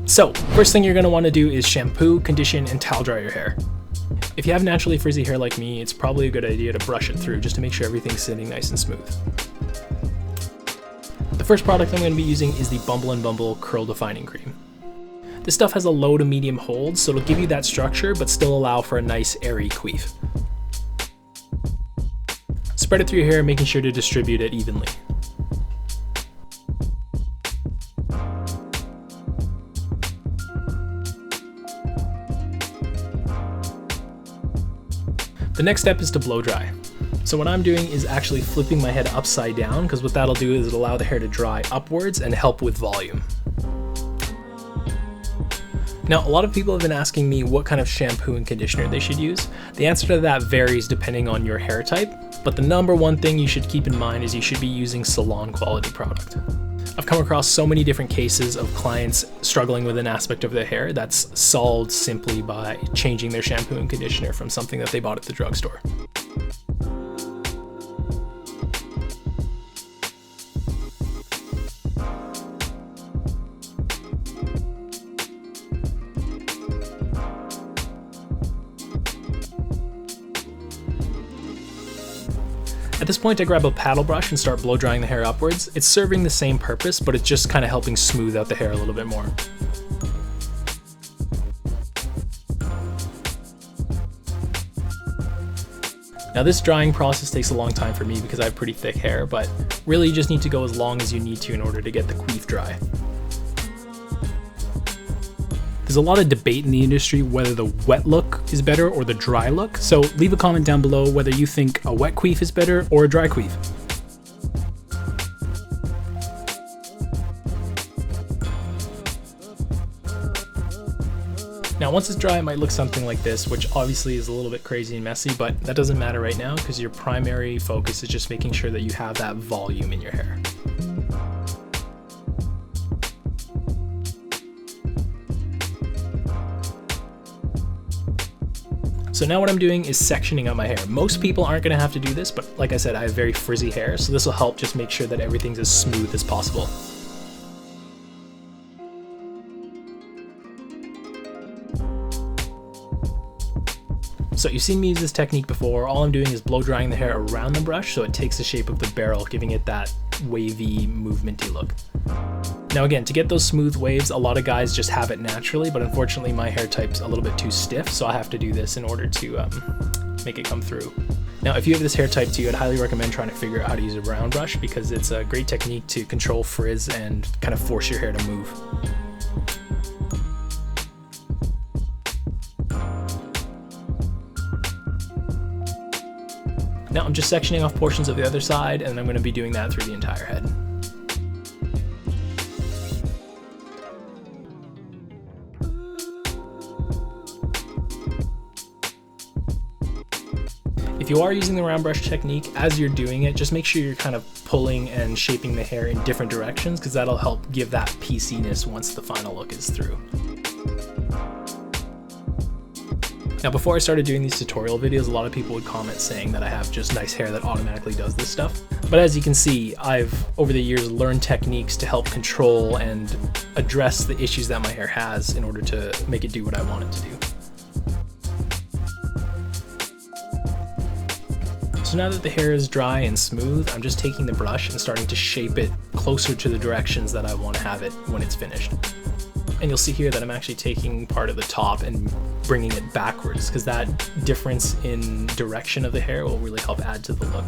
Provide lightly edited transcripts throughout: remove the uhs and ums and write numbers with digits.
So, first thing you're going to want to do is shampoo, condition, and towel dry your hair. If you have naturally frizzy hair like me, it's probably a good idea to brush it through just to make sure everything's sitting nice and smooth. The first product I'm going to be using is the Bumble & Bumble Curl Defining Cream. This stuff has a low to medium hold, so it'll give you that structure but still allow for a nice airy queef. Spread it through your hair, making sure to distribute it evenly. The next step is to blow dry. So what I'm doing is actually flipping my head upside down, because what that'll do is it'll allow the hair to dry upwards and help with volume. Now, a lot of people have been asking me what kind of shampoo and conditioner they should use. The answer to that varies depending on your hair type, but the number one thing you should keep in mind is you should be using salon quality product. I've come across so many different cases of clients struggling with an aspect of their hair that's solved simply by changing their shampoo and conditioner from something that they bought at the drugstore. At this point, I grab a paddle brush and start blow drying the hair upwards. It's serving the same purpose, but it's just kind of helping smooth out the hair a little bit more. Now this drying process takes a long time for me because I have pretty thick hair, but really you just need to go as long as you need to in order to get the queef dry. There's a lot of debate in the industry whether the wet look is better or the dry look, so leave a comment down below whether you think a wet queef is better or a dry queef. Now once it's dry, it might look something like this, which obviously is a little bit crazy and messy, but that doesn't matter right now because your primary focus is just making sure that you have that volume in your hair. So now what I'm doing is sectioning out my hair. Most people aren't going to have to do this, but like I said, I have very frizzy hair, so this will help just make sure that everything's as smooth as possible. So you've seen me use this technique before. All I'm doing is blow drying the hair around the brush so it takes the shape of the barrel, giving it that wavy, movementy look. Now again, to get those smooth waves, a lot of guys just have it naturally, but unfortunately my hair type's a little bit too stiff, so I have to do this in order to make it come through. Now if you have this hair type too, I'd highly recommend trying to figure out how to use a round brush because it's a great technique to control frizz and kind of force your hair to move. Now I'm just sectioning off portions of the other side, and I'm going to be doing that through the entire head. If you are using the round brush technique, as you're doing it, just make sure you're kind of pulling and shaping the hair in different directions because that'll help give that pieciness once the final look is through. Now before I started doing these tutorial videos, a lot of people would comment saying that I have just nice hair that automatically does this stuff. But as you can see, I've over the years learned techniques to help control and address the issues that my hair has in order to make it do what I want it to do. So now that the hair is dry and smooth, I'm just taking the brush and starting to shape it closer to the directions that I want to have it when it's finished. And you'll see here that I'm actually taking part of the top and bringing it backwards because that difference in direction of the hair will really help add to the look.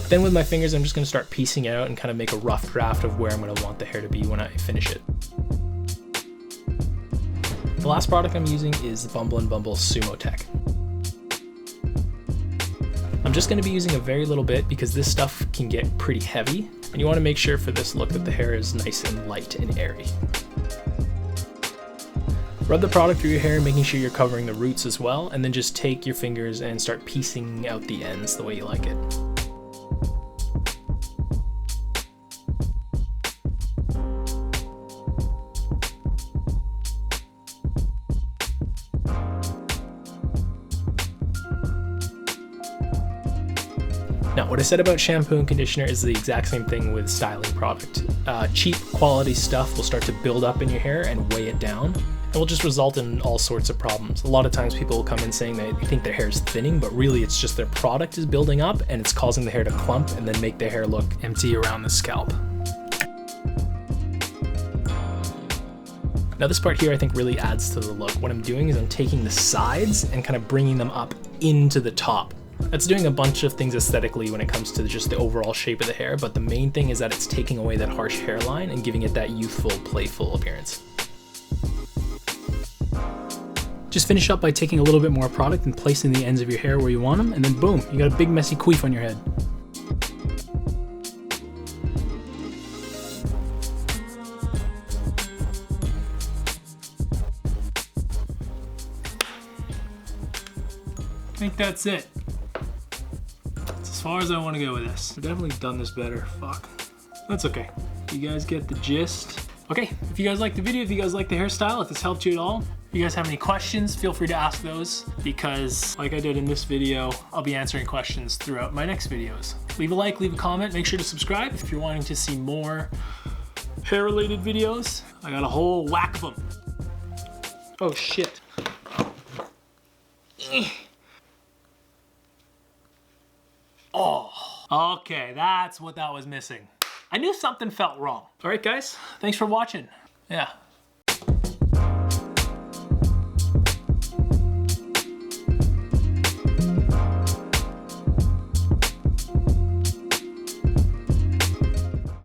Then with my fingers, I'm just going to start piecing it out and kind of make a rough draft of where I'm going to want the hair to be when I finish it. The last product I'm using is the Bumble & Bumble Sumo Tech. I'm just going to be using a very little bit because this stuff can get pretty heavy, and you want to make sure for this look that the hair is nice and light and airy. Rub the product through your hair, making sure you're covering the roots as well, and then just take your fingers and start piecing out the ends the way you like it. Now, what I said about shampoo and conditioner is the exact same thing with styling product. Cheap quality stuff will start to build up in your hair and weigh it down. It will just result in all sorts of problems. A lot of times people will come in saying they think their hair is thinning, but really it's just their product is building up and it's causing the hair to clump and then make their hair look empty around the scalp. Now this part here I think really adds to the look. What I'm doing is I'm taking the sides and kind of bringing them up into the top. That's doing a bunch of things aesthetically when it comes to just the overall shape of the hair, but the main thing is that it's taking away that harsh hairline and giving it that youthful, playful appearance. Just finish up by taking a little bit more product and placing the ends of your hair where you want them, and then boom, you got a big messy queef on your head. I think that's it. That's as far as I want to go with this. I've definitely done this better. Fuck. That's okay. You guys get the gist. Okay, if you guys like the video, if you guys like the hairstyle, if this helped you at all, if you guys have any questions, feel free to ask those, because like I did in this video, I'll be answering questions throughout my next videos. Leave a like, leave a comment, make sure to subscribe if you're wanting to see more hair-related videos. I got a whole whack of them. Oh shit. Oh, okay, that's what that was missing. I knew something felt wrong. All right, guys, thanks for watching. Yeah.